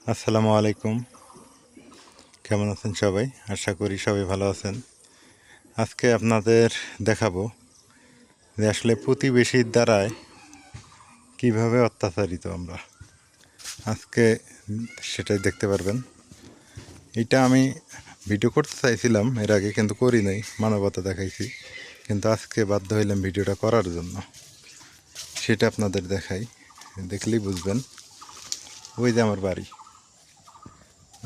আসসালামু আলাইকুম। কেমন আছেন সবাই? আশা করি সবাই ভালো আছেন। আজকে আপনাদের দেখাবো যে আসলে প্রতিবেশীর দ্বারায় কিভাবে অত্যাচারিত আমরা। আজকে সেটাই দেখতে পারবেন। এটা আমি ভিডিও করতে চাইছিলাম এর আগে, কিন্তু করি নাই, মানবতা দেখাইছি। কিন্তু আজকে বাধ্য হইলাম ভিডিওটা করার জন্য। সেটা আপনাদের দেখাই, দেখলেই বুঝবেন। ওই যে আমার বাড়ি,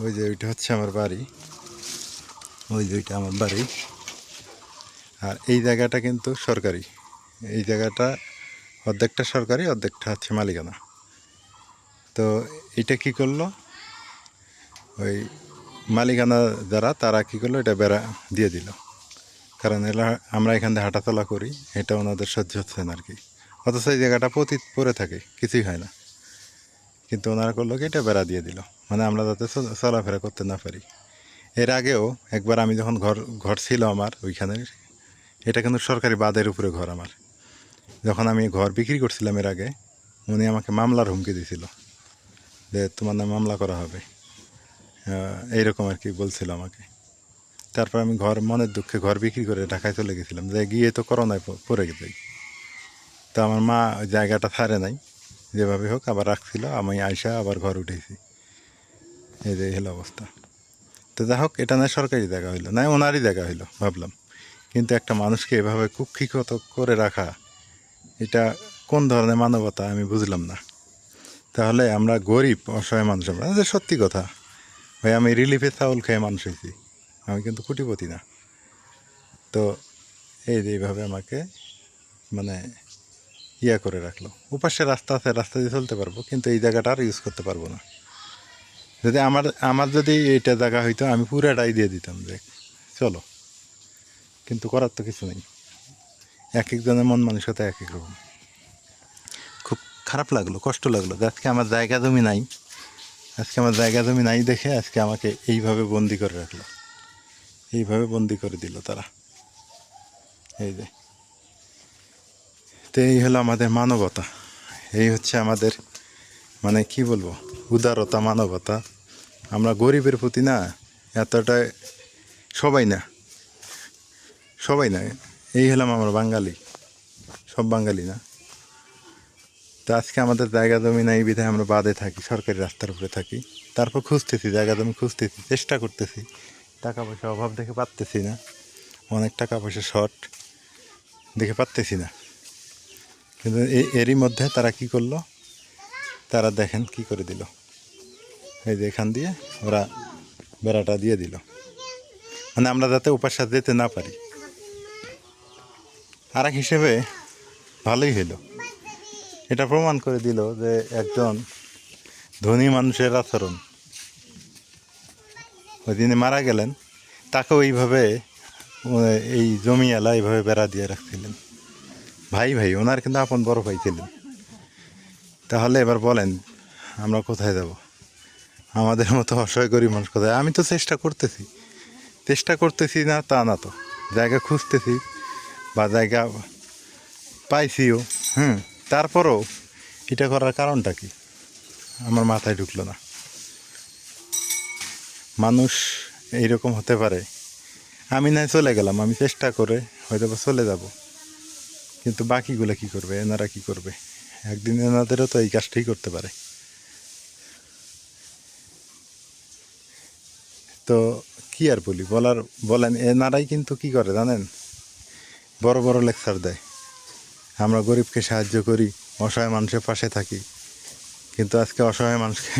ওই যে ওইটা হচ্ছে আমার বাড়ি, ওই যে ওইটা আমার বাড়ি। আর এই জায়গাটা কিন্তু সরকারি। এই জায়গাটা অর্ধেকটা সরকারি, অর্ধেকটা হচ্ছে মালিকানা। তো এটা কি করলো, ওই মালিকানা যারা তারা কি করলো, এটা বেড়া দিয়ে দিল। কারণ এরা আমরা এখান থেকে হাঁটাচলা করি, এটা ওনাদের সহ্য হচ্ছে না আর কি। অথচ এই জায়গাটা পতিত পড়ে থাকে, কিছুই হয় না। কিন্তু ওনারা করলো কি, এটা বেড়া দিয়ে দিল, মানে আমরা যাতে চলাফেরা করতে না পারি। এর আগেও একবার আমি যখন ঘর ঘর ছিল আমার ওইখানে, এটা কিন্তু সরকারি বাঁধের উপরে ঘর আমার। যখন আমি ঘর বিক্রি করছিলাম এর আগে, উনি আমাকে মামলার হুমকি দিয়েছিল যে তোমার নামে মামলা করা হবে, এইরকম আর কি বলছিল আমাকে। তারপর আমি মনের দুঃখে ঘর বিক্রি করে ঢাকায় চলে গেছিলাম, যে গিয়ে তো করোনায় পড়ে যাই। তো আমার মা ওই জায়গাটা ছাড়ে নাই, যেভাবে হোক আবার রাখছিল। আমি আইসা আবার ঘর উঠেছি। এই যে হলো অবস্থা। তো যাই হোক, এটা না সরকারি জায়গা হইলো না, ওনারই জায়গা হইলো ভাবলাম। কিন্তু একটা মানুষকে এভাবে কুক্ষিগত করে রাখা, এটা কোন ধরনের মানবতা আমি বুঝলাম না। তাহলে আমরা গরিব অসহায় মানুষ, আমরা যে সত্যি কথা ভাই, আমি রিলিফে চাউল খেয়ে মানুষ হয়েছি, আমি কিন্তু কোটিপতি না। তো এই যে এইভাবে আমাকে মানে ইয়া করে রাখলো। উপাসে রাস্তা আছে, রাস্তা দিয়ে চলতে পারবো, কিন্তু এই জায়গাটা আর ইউজ করতে পারবো না। যদি আমার আমার যদি এইটা জায়গা হইতো, আমি পুরাটাই দিয়ে দিতাম যে চলো, কিন্তু করার তো কিছু নেই। এক একজনের মন মানসিকতা এক এক রকম। খুব খারাপ লাগলো, কষ্ট লাগলো যে আজকে আমার জায়গা জমি নাই। আজকে আমার জায়গা জমি নাই দেখে আজকে আমাকে এইভাবে বন্দি করে রাখলো, এইভাবে বন্দি করে দিল তারা। এই যে, তো এই হলো আমাদের মানবতা। এই হচ্ছে আমাদের, মানে কি বলবো, উদারতা, মানবতা। আমরা গরিবের প্রতি না এতটা, সবাই না, সবাই না। এই হলাম আমরা বাঙালি, সব বাঙালি না। তো আজকে আমাদের জায়গা জমি নাই বিধায় আমরা বাদে থাকি, সরকারি রাস্তার উপরে থাকি। তারপর খুঁজতেছি, জায়গা জমি খুঁজতেছি, চেষ্টা করতেছি। টাকা পয়সা অভাব দেখে পারতেছি না, অনেক টাকা পয়সা শর্ট দেখে পারতেছি না। কিন্তু এরই মধ্যে তারা কি করলো, তারা দেখেন কি করে দিল। এই যে এখান দিয়ে ওরা বেড়াটা দিয়ে দিল, মানে আমরা যাতে উপাস যেতে না পারি। আর এক হিসেবে ভালোই হলো, এটা প্রমাণ করে দিল যে একজন ধনী মানুষের আচরণ। ওই দিনে মারা গেলেন, তাকেও এইভাবে এই জমিওয়ালা এইভাবে বেড়া দিয়ে রাখছিলেন। ভাই ভাই, ওনার কিন্তু আপন বড় ভাই ছিলেন। তাহলে এবার বলেন আমরা কোথায় যাব? আমাদের মতো অসহায় গরিব মানুষ কোথায়? আমি তো চেষ্টা করতেছি না তা না, তো জায়গা খুঁজতেছি বা জায়গা পাইছিও। তারপরও এটা করার কারণটা কি আমার মাথায় ঢুকলো না। মানুষ এইরকম হতে পারে? আমি না চলে গেলাম, আমি চেষ্টা করে হয়তো বা চলে যাব, কিন্তু বাকিগুলো কি করবে, এনারা কি করবে? একদিন এনাদেরও তো এই কাজটাই করতে পারে। তো কি আর বলি, বলেন, এনারাই কিন্তু কি করে জানেন, বড় বড় লেকচার দেয়, আমরা গরিবকে সাহায্য করি, অসহায় মানুষের পাশে থাকি। কিন্তু আজকে অসহায় মানুষকে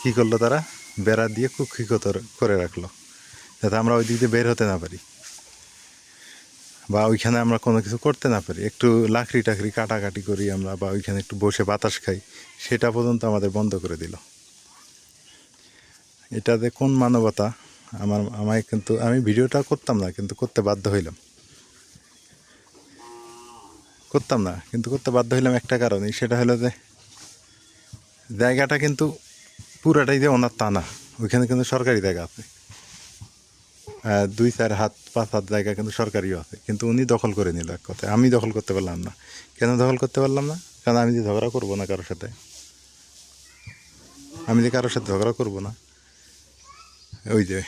কি করলো তারা, বেড়া দিয়ে কুক্ষিগত করে রাখলো, যাতে আমরা ওই দিক দিয়ে বের হতে না পারি, বা ওইখানে আমরা কোনো কিছু করতে না পারি। একটু লাকড়ি টাকড়ি কাটাকাটি করি আমরা, বা ওইখানে একটু বসে বাতাস খাই, সেটা পর্যন্ত আমাদের বন্ধ করে দিল। এটা যে কোন মানবতা! আমায় কিন্তু, আমি ভিডিওটা করতাম না, কিন্তু করতে বাধ্য হইলাম। করতে বাধ্য হইলাম একটা কারণে, সেটা হলো যে জায়গাটা কিন্তু পুরাটাই যে ওনার তা না, ওইখানে কিন্তু সরকারি জায়গা আছে। 2-4 হাত 5 হাত জায়গা কিন্তু সরকারিও আছে, কিন্তু উনি দখল করে নিল। এক কথায় আমি দখল করতে পারলাম না। কেন দখল করতে পারলাম না? কারণ আমি যে ঝগড়া করবো না কারোর সাথে, আমি যে কারোর সাথে ঝগড়া করবো না, ওই যে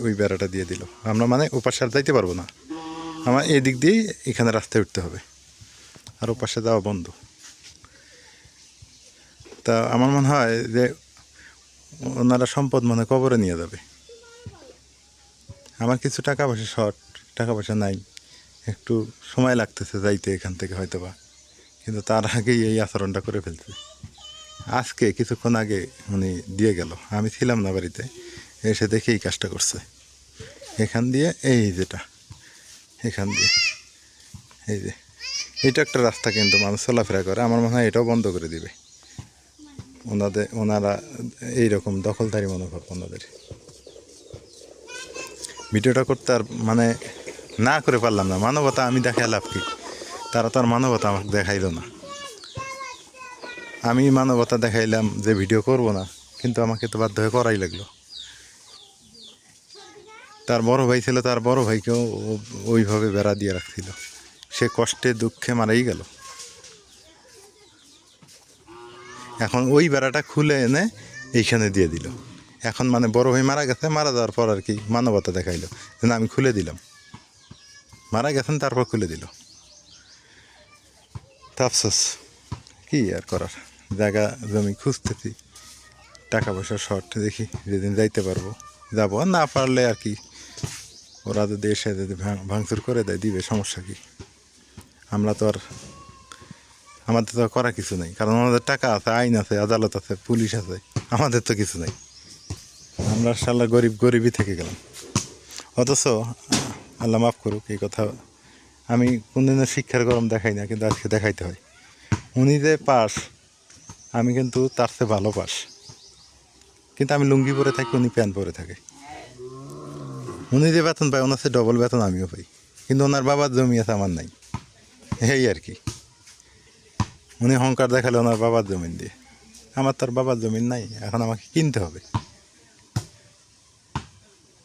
ওই বেড়াটা দিয়ে দিল। আমরা মানে ওপাশে আর যাইতে পারবো না, আমার এই দিক দিয়েই এখানে রাস্তায় উঠতে হবে, আর ওপাশে যাওয়া বন্ধ। তা আমার মনে হয় যে ওনারা সম্পদ মনে কবরে নিয়ে যাবে। আমার কিছু টাকা পয়সা শর্ট, টাকা পয়সা নাই, একটু সময় লাগতেছে যাইতে এখান থেকে হয়তো বা, কিন্তু তার আগেই এই আচরণটা করে ফেলছে। আজকে কিছুক্ষণ আগে উনি দিয়ে গেল, আমি ছিলাম না বাড়িতে, এসে দেখে এই কাজটা করছে। এখান দিয়ে এই যেটা, এখান দিয়ে এই যে এটা একটা রাস্তা, কিন্তু মানুষ চলাফেরা করে, আমার মনে হয় এটাও বন্ধ করে দিবে। ওনারা এইরকম দখলদারি মনোভাব ওনাদের। ভিডিওটা করতে আর মানে না করে পারলাম না, মানবতা আমি দেখাই লাভ কি? তারা তো আর মানবতা আমাকে দেখাইলো না। আমি মানবতা দেখাইলাম যে ভিডিও করব না, কিন্তু আমাকে তো বাধ্য হয়ে করাই লাগলো। তার বড় ভাই ছিল, তার বড় ভাইকেও ওইভাবে বেড়া দিয়ে রাখছিল, সে কষ্টে দুঃখে মারাই গেল। এখন ওই বেড়াটা খুলে এনে এইখানে দিয়ে দিল। এখন মানে বড় ভাই মারা গেছে, মারা যাওয়ার পর আর কি মানবতা দেখাইলো যে না আমি খুলে দিলাম, মারা গেছেন তারপর খুলে দিল। তা আফসোস, কী আর করার, জায়গা জমি খুঁজতেছি, টাকা পয়সা শর্ট, দেখি যেদিন যাইতে পারবো যাবো, আর না পারলে আর কি ওরা যদি এসে যদি ভাঙচুর করে দেয় দিবে, সমস্যা কি? আমরা তো আর, আমাদের তো করা কিছু নেই, কারণ আমাদের টাকা আছে, আইন আছে, আদালত আছে, পুলিশ আছে, আমাদের তো কিছু নেই। আমরা শালা গরিব গরিবই থেকে গেলাম। অথচ আল্লাহ মাফ করুক, এই কথা আমি কোনদিনও শিক্ষার গরম দেখাই না, কিন্তু আজকে দেখাইতে হয়। উনি যে পাস, আমি কিন্তু তার চেয়ে ভালো পাস, কিন্তু আমি লুঙ্গি পরে থাকি, উনি প্যান্ট পরে থাকে। উনি যে বেতন পায় ওনার চেয়ে ডবল বেতন আমিও পাই, কিন্তু ওনার বাবার জমি আছে, আমার নাই, এই আর কি। উনি অহংকার দেখালে ওনার বাবার জমিন দিয়ে, আমার তার বাবার জমিন নাই, এখন আমাকে কিনতে হবে।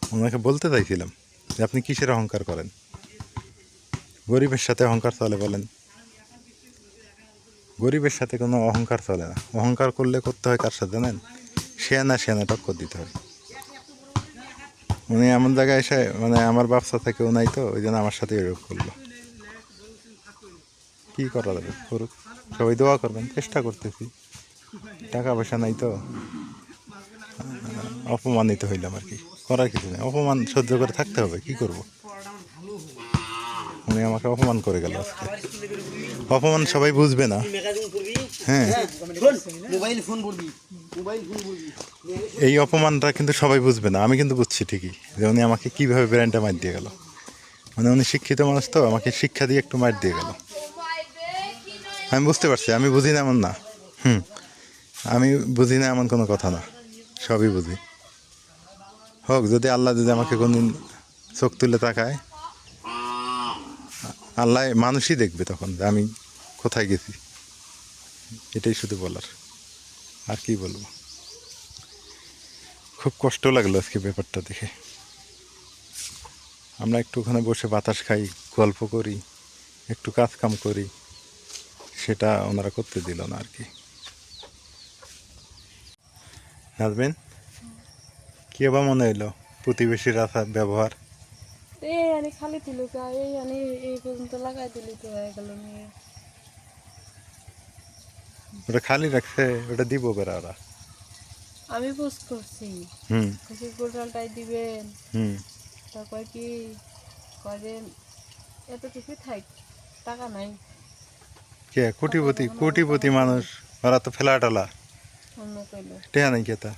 ওনাকে বলতে চাইছিলাম যে আপনি কিসের অহংকার করেন? গরিবের সাথে অহংকার চলে বলেন? গরিবের সাথে কোনো অহংকার চলে না। অহংকার করলে করতে হয় কার সাথে জানেন? শেয়ানা শেয়ানা টক্কর দিতে হয়। উনি এমন জায়গায় এসে মানে আমার ব্যবসা থেকে নাই তো, ওই জন্য আমার সাথে এরকম করলো। কী করা যাবে, করুক, সবাই দোয়া করবেন, চেষ্টা করতেছি। টাকা পয়সা নাই তো, অপমানিত হইলাম আর কি, করার কিছু নেই, অপমান সহ্য করে থাকতে হবে, কি করব। উনি আমাকে অপমান করে গেল আজকে। অপমান সবাই বুঝবে না, হ্যাঁ, এই অপমানটা কিন্তু সবাই বুঝবে না, আমি কিন্তু বুঝছি ঠিকই যে উনি আমাকে কীভাবে ব্রেনটা মার দিয়ে গেল। মানে উনি শিক্ষিত মানুষ তো, আমাকে শিক্ষা দিয়ে একটু মার দিয়ে গেল। আমি বুঝতে পারছি, আমি বুঝি না এমন না, আমি বুঝি না এমন কোনো কথা না, সবই বুঝি। হোক, যদি আল্লাহ যদি আমাকে কোনদিন চোখ তুলে তাকায়, আল্লাহ মানুষই দেখবে তখন যে আমি কোথায় গেছি, এটাই শুধু বলার, আর কি বলবো। খুব কষ্ট লাগলো আজকে ব্যাপারটা দেখে। আমরা একটু ওখানে বসে বাতাস খাই, গল্প করি, একটু কাজ কাম করি, সেটা ওনারা করতে দিল না আর কি। নাজবেন, কি আবার মনে হইলো প্রতিবেশীর আচার ব্যবহার? এই আনি খালি দিল এই আনি এই পর্যন্ত লাগাই দিলি তো হয়ে গেল নিয়ে। ওটা খালি রাখছে, ওটা দিব বেড়া ওরা। আমি বুঝ করছি গোটালটাই দিবেন, তারপর কি করে এত কিছু থাক, টাকা নাই। কে কোটিপতি? কোটিপতি মানুষ ওরা তো ফেলা টালা, অন্য কইলো টেয়া নাই কেতা,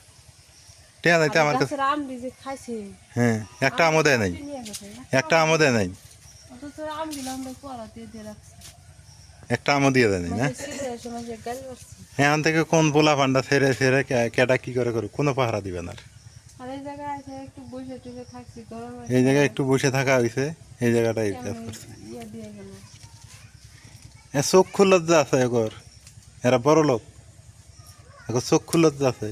টেয়া নাই তো আমার কাছে। আম দিছে খাইছে, হ্যাঁ, একটা আমও দেয় নাই, একটা আমও দেয় নাই, অথচ আম দিলাম পড়া দিয়ে দিয়ে রাখছি, একটা আমও দিয়ে দেয় নাই না। সময় যে গাল বাড়ছে, এখান থেকে কোন পোলা পান্ডা ছেড়ে ছেড়ে কেটা কি করে করুক, কোনো পাহারা দিবে না। আর এই জায়গায় আছে একটু বসে টুসে থাকছি, গরম এই জায়গায় একটু বসে থাকা হয়েছে, এই জায়গাটাই কাজ করছে। ইয়ে দিয়ে গেল। চক্ষু লজ্জা আছে এগর, এরা বড় লোক, এখন চক্ষু লজ্জা আছে,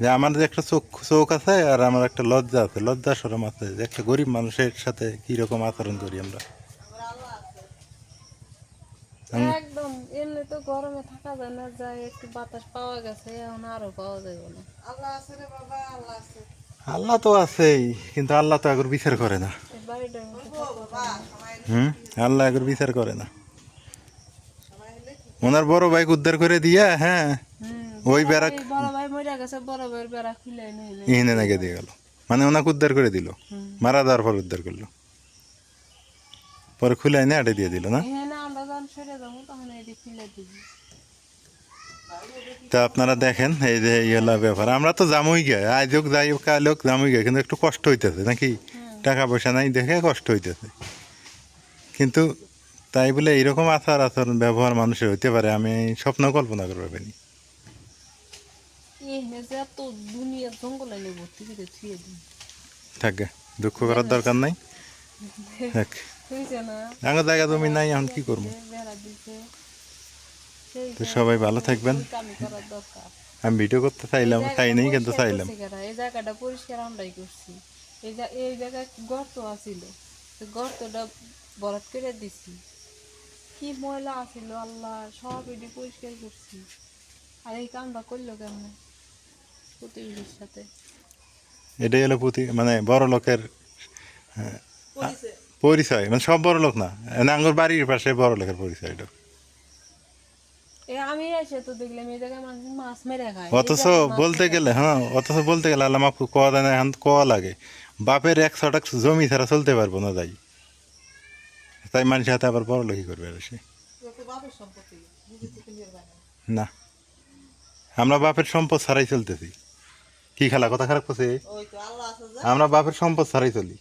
যে আমার যে একটা চোখ আছে আর আমার একটা লজ্জা আছে, লজ্জা শরম আছে, যে একটা গরিব মানুষের সাথে কিরকম আচরণ করি আমরা। একদম এমনি তো গরমে থাকা যায় না, যায় একটু বাতাস পাওয়া গেছে, এখন আরো পাওয়া যাবে না। আল্লাহ তো আছেই, কিন্তু আল্লাহ তো আগর বিচার করে না। এই বাড়িটার মধ্যে থাকতে পারি না। হুম, আল্লাহ আগর বিচার করে না। ওনার বড় ভাই উদ্ধার করে দিয়া, হ্যাঁ, ওই বেড়া বড় ভাই মরে গেছে, বড় ভাইয়ের বেড়া খুলে নেই। ইহিনে নাকি দিয়ে গেল, মানে ওনাকে উদ্ধার করে দিল, মারা দেওয়ার পর উদ্ধার করলো, পরে খুলে এনে আটে দিয়ে দিল না। এখানে আমরা যখন সরে যাবো তখন এটি খুলে দিবি। তা আপনারা দেখেন, এই যে এই হলো ব্যাপার। আমরা তো জামুই গে, আজ হোক যাই হোক কাল হোক জামুই গে, কিন্তু একটু কষ্ট হইতেছে নাকি, টাকা পয়সা নাই দেখে কষ্ট হইতেছে। কিন্তু তাই বলে এইরকম আচার আচরণ ব্যবহার মানুষের হইতে পারে, আমি স্বপ্ন কল্পনা করতে পারিনি। এখানে যে এত দুনিয়ার জঙ্গলে নেই ভর্তি করে থুয়ে দিই। থাকে, দুঃখ করার দরকার নাই। থাক, বুঝছে না? আমার জায়গা জমি নাই, এখন কি করবো। বেড়া দিছে, সেই তো সবাই ভালো থাকবেন। ওই কামই করার দরকার। আমি ভিডিও করতে চাইলাম, চাই নাই, কিন্তু চাইলাম। এই জায়গাটা পরিষ্কার আমরাই করছি। এই জায়গায় গর্ত আছিল, তো গর্তটা ভরাট করে দিছি। কি ময়লা আছিল আল্লাহ, সব এটি পরিষ্কার করছি। আর এই কামটা করলো কেমন প্রতিবেশীর সাথে? এটাই হলো মানে বড় লোকের পরিচয়, মানে সব বড় লোক না, আঙ্গুর বাড়ির পাশে বড় লোকের পরিচয় এটা। আমি এসে তো দেখলাম এই জায়গায় মানুষ মাছ মেরে খায়। অথচ বলতে গেলে, হ্যাঁ, অথচ বলতে গেলে আল্লাহ মাফ কোয়া দেয় না, এখন কোয়া লাগে। বাপের 100 জমি ছাড়া চলতে পারবো না, যাই তাই মানুষের হাতে আবার বড় লোকই করবে আর সে না। আমরা বাপের সম্পদ ছাড়াই চলতেছি। কি খেলা কথা খারাপ করছে, আমরা বাপের সম্পদ ছাড়াই চলি।